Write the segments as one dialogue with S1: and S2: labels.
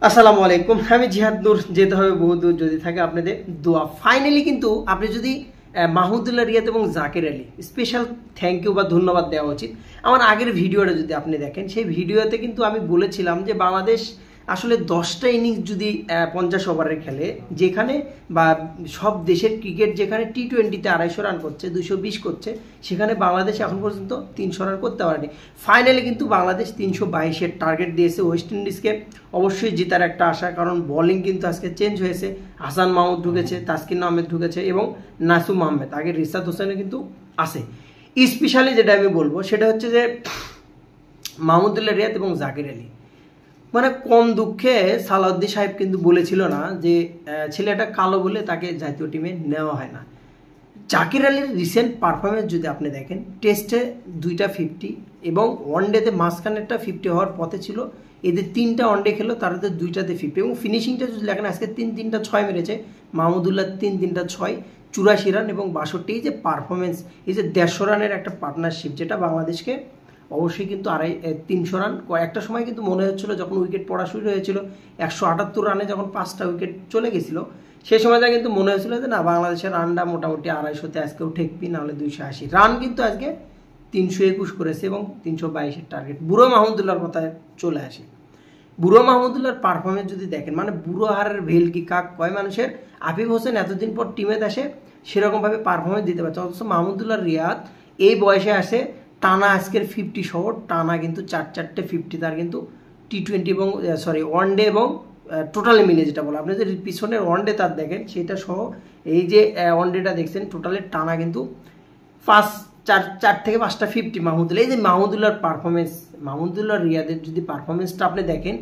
S1: আসসালামু আলাইকুম। আমি জিহাদ নূর। যেতে হবে বহু দূর, যদি থাকে আপনাদের দোয়া। ফাইনালি কিন্তু আপনি যদি মাহমুদুল্লাহ রিয়াদ এবং Zakir Ali special thank you বা ধন্যবাদ দেওয়া উচিত। আমার আগের ভিডিওটা যদি আপনি দেখেন, সেই ভিডিওতে কিন্তু আমি বলেছিলাম যে বাংলাদেশ আসলে 10টা ইনিংস যদি 50 ওভারের খেলে, যেখানে বা সব দেশের ক্রিকেট যেখানে টি-20তে 250 রান করছে, 220 করছে, সেখানে বাংলাদেশ এখন পর্যন্ত 300 রান করতে পারেনি। ফাইনালি কিন্তু বাংলাদেশ 322-এর টার্গেট দিয়েছে ওয়েস্ট ইন্ডিজকে। অবশ্যই জেতার একটা আশা, কারণ বোলিং কিন্তু আজকে চেঞ্জ হয়েছে। হাসান মাহমুদ ঢুকেছে, তাসকিন আহমেদ ঢুকেছে এবং নাসুম আহমেদ, আগে রিশাদ হোসেনও কিন্তু আছে। স্পেশালি যেটা আমি বলবো সেটা হচ্ছে যে মাহমুদুল্লাহ রিয়াদ এবং জাকির আলী, মানে কম দুঃখে সালাউদ্দিন সাহেব কিন্তু বলেছিল না যে ছেলেটা কালো বলে তাকে জাতীয় টিমে নেওয়া হয় না। জাকির আলীর রিসেন্ট পারফরমেন্স যদি আপনি দেখেন, টেস্টে 2টা 50 এবং ওয়ানডেতে মাঝখানেরটা 50 হওয়ার পথে ছিল। এদের 3টা ওয়ানডে খেলো, তাদের 2টাতে 50 এবং ফিনিশিংটা যদি দেখেন, আজকে 3-3টা 6 মেরেছে মাহমুদুল্লাহ, 3-3টা 6, 84 রান এবং 62। এই যে পারফরমেন্স, এই যে 150 রানের একটা পার্টনারশিপ, যেটা বাংলাদেশকে অবশ্যই কিন্তু 300 রান একটা সময় কিন্তু মনে হচ্ছিল, যখন উইকেট পড়া শুরু হয়েছিল 178 রানে যখন 5টা উইকেট চলে গেছিল, সেই সময়টা কিন্তু মনে হয়েছিল যে না, বাংলাদেশের রানটা মোটামুটি 250-তে আজকেও ঠেকবি, নাহলে 280 রান। কিন্তু আজকে 321 করেছে এবং 322-এর টার্গেট। বুড়ো মাহমুদুল্লাহর কথায় চলে আসি। বুড়ো মাহমুদুল্লাহর পারফরমেন্স যদি দেখেন, মানে বুড়ো হারের ভেল কি কাক কয় মানুষের। আফিফ হোসেন এতদিন পর টিমে আসে, সেরকমভাবে পারফরমেন্স দিতে পারছে, অথচ মাহমুদুল্লাহ রিয়াদ এই বয়সে আসে টানা আজকের 50 সহ টানা কিন্তু 4-4টে 50 তার কিন্তু টি-20 এবং ওয়ানডে এবং টোটালে মিলে যেটা বলো, আপনি যদি পিছনের ওয়ানডে তার দেখেন সেটা সহ, এই যে ওয়ানডেটা দেখছেন টোটালে টানা কিন্তু 4 থেকে 5টা 50 মাহমুদুল্লাহ। এই যে মাহমুদুল্লাহর পারফরমেন্স, মাহমুদুল্লাহ রিয়াদের যদি পারফরমেন্সটা আপনি দেখেন,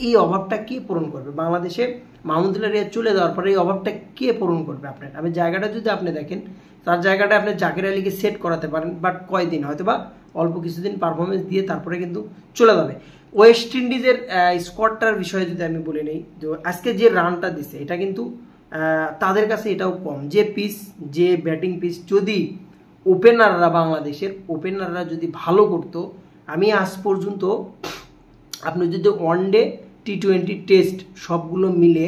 S1: এই অভাবটা কে পূরণ করবে বাংলাদেশে? মাহমুদুল্লাহ রিয়াদ চলে যাওয়ার পরে এই অভাবটা কে পূরণ করবে? আপনার আমি জায়গাটা যদি আপনি দেখেন, তার জায়গাটা আপনি জাকির আলীকে সেট করাতে পারেন, বাট কয়দিন, হয়তো বা অল্প কিছুদিন পারফরমেন্স দিয়ে তারপরে কিন্তু চলে যাবে। ওয়েস্ট ইন্ডিজের স্কোয়াডটার বিষয়ে যদি আমি বলে নেই, তো আজকে যে রানটা দিছে এটা কিন্তু তাদের কাছে এটাও কম। যে পিচ, যে ব্যাটিং পিচ, যদি ওপেনাররা, বাংলাদেশের ওপেনাররা যদি ভালো করতো, আমি আজ পর্যন্ত আপনি যদি ওয়ানডে টি-20 টেস্ট সবগুলো মিলে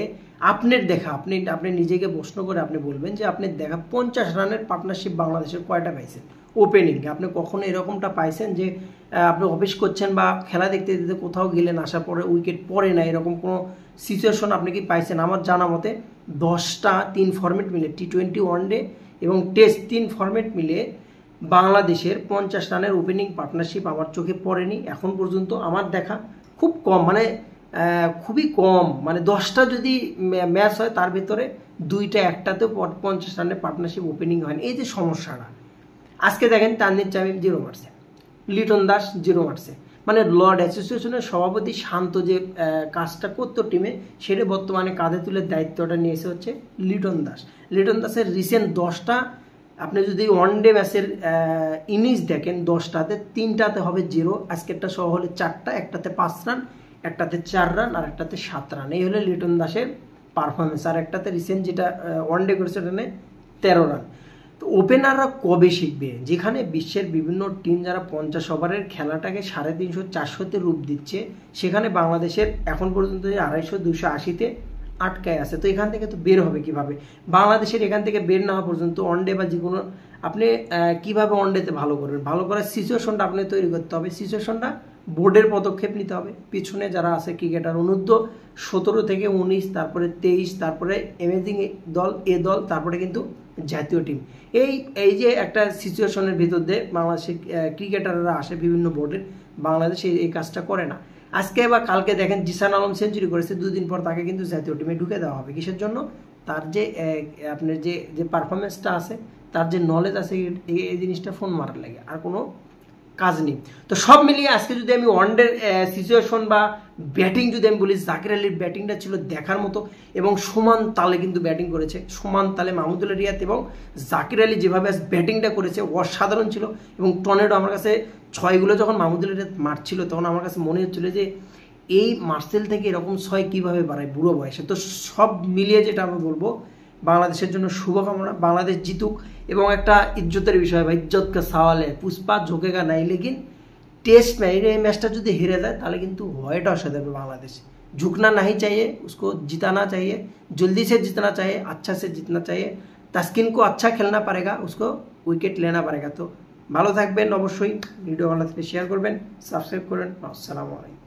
S1: আপনার দেখা, আপনি নিজেকে প্রশ্ন করে আপনি বলবেন যে আপনি দেখা 50 রানের পার্টনারশিপ বাংলাদেশের কয়টা পাইছেন ওপেনিংয়ে? আপনি কখনো এরকমটা পাইছেন যে আপনি অফিস করছেন বা খেলা দেখতে দেখতে কোথাও গেলেন, আসার পরে উইকেট পড়ে না, এরকম কোনো সিচুয়েশন আপনি কি পাইছেন? আমার জানা মতে 10টা 3 ফরম্যাট মিলে, টি-20, ওয়ানডে এবং টেস্ট 3 ফরম্যাট মিলে বাংলাদেশের 50 রানের ওপেনিং পার্টনারশিপ আমার চোখে পড়েনি এখন পর্যন্ত। আমার দেখা খুব কম, মানে খুবই কম, মানে 10টা যদি ম্যাচ হয় তার ভিতরে 2টা 1টাতেও 50 রানের পার্টনারশিপ ওপেনিং হয়নি। এই যে সমস্যাটা, আজকে দেখেন তানজিদ তামিম 0 মারছে, লিটন দাস 0 মারছে, মানে লর্ড অ্যাসোসিয়েশনের সভাপতি শান্ত যে কাজটা করতো টিমে, সেটা বর্তমানে কাঁধে তুলে দায়িত্বটা নিয়েছে হচ্ছে লিটন দাস। লিটন দাসের রিসেন্ট 10টা আপনি যদি ওয়ানডে ম্যাচের ইনিংস দেখেন, 10টাতে 3টাতে হবে 0, আজকেরটা সহ হলে 4টা, একটাতে 5 রান, একটাতে 4 রান আর একটাতে 7 রান। এই হলো লিটন দাসের পারফরমেন্স। আর একটাতে রিসেন্ট যেটা ওয়ানডে করেছে ওখানে 13 রান। তো ওপেনাররা কবে শিখবে? যেখানে বিশ্বের বিভিন্ন টিম যারা 50 ওভারের খেলাটাকে 350-400-তে রূপ দিচ্ছে, সেখানে বাংলাদেশের এখন পর্যন্ত 250-280-তে আটকায় আছে। তো এখান থেকে তো বের হবে কিভাবে? বাংলাদেশের এখান থেকে বের না হওয়া পর্যন্ত ওয়ানডে বা যে কোনো আপনি কিভাবে ওয়ানডেতে ভালো করবেন, ভালো করার সিচুয়েশনটা আপনি তৈরি করতে হবে। সিচুয়েশনটা বোর্ডের পদক্ষেপ নিতে হবে। পিছনে যারা আছে ক্রিকেটার, অনূর্ধ্ব 17 থেকে 19, তারপরে 23, তারপরে এমেজিং দল, এ দল, তারপরে কিন্তু জাতীয় টিম। এই যে একটা সিচুয়েশনের ভিতর দিয়ে বাংলাদেশের ক্রিকেটাররা আসে বিভিন্ন বোর্ডের, বাংলাদেশ এই কাজটা করে না। আজকে বা কালকে দেখেন জিসান আলম সেঞ্চুরি করেছে, 2 দিন পর তাকে কিন্তু জাতীয় টিমে ঢুকে দেওয়া হবে। কিসের জন্য? তার যে আপনার যে পারফরমেন্সটা আছে, তার যে নলেজ আছে, এই জিনিসটা ফোন মারার লাগে, আর কোনো কাজ নেই। তো সব মিলিয়ে আজকে যদি আমি ওয়ানডে সিচুয়েশন বা ব্যাটিং যদি আমি বলি, জাকির আলীর ব্যাটিংটা ছিল দেখার মতো এবং সমান তালে কিন্তু ব্যাটিং করেছে, সমান তালে মাহমুদুল্লাহ রিয়াদ এবং জাকির আলী যেভাবে ব্যাটিংটা করেছে অসাধারণ ছিল। এবং টর্নেডো আমার কাছে 6গুলো যখন মাহমুদুল্লাহ রিয়াদ মারছিল, তখন আমার কাছে মনে হচ্ছিল যে এই মার্সেল থেকে এরকম 6 কীভাবে বাড়ায় বুড়ো বয়সে। তো সব মিলিয়ে যেটা আমি বলবো, বাংলাদেশের জন্য শুভকামনা, বাংলাদেশ জিতুক। এবং একটা ইজ্জতের বিষয় ভাই, ইজ্জত কা সওয়াল है, পুষ্পা ঝোঁকেগা নাই, লেকিন টেস্ট ম্যাচ, এই ম্যাচটা যদি হেরে যায় তাহলে কিন্তু ভয়টা আসে যাবে বাংলাদেশ। झुकना नहीं चाहिए, उसको जिताना चाहिए, जल्दी से जीतना चाहिए, अच्छा से जीतना चाहिए। तास्किन को अच्छा खेलना पड़ेगा, उसको উইকেট लेना पड़ेगा। तो ভালো থাকবেন, অবশ্যই ভিডিও ভালো লাগলে শেয়ার করবেন, সাবস্ক্রাইব করবেন। আসসালামু আলাইকুম।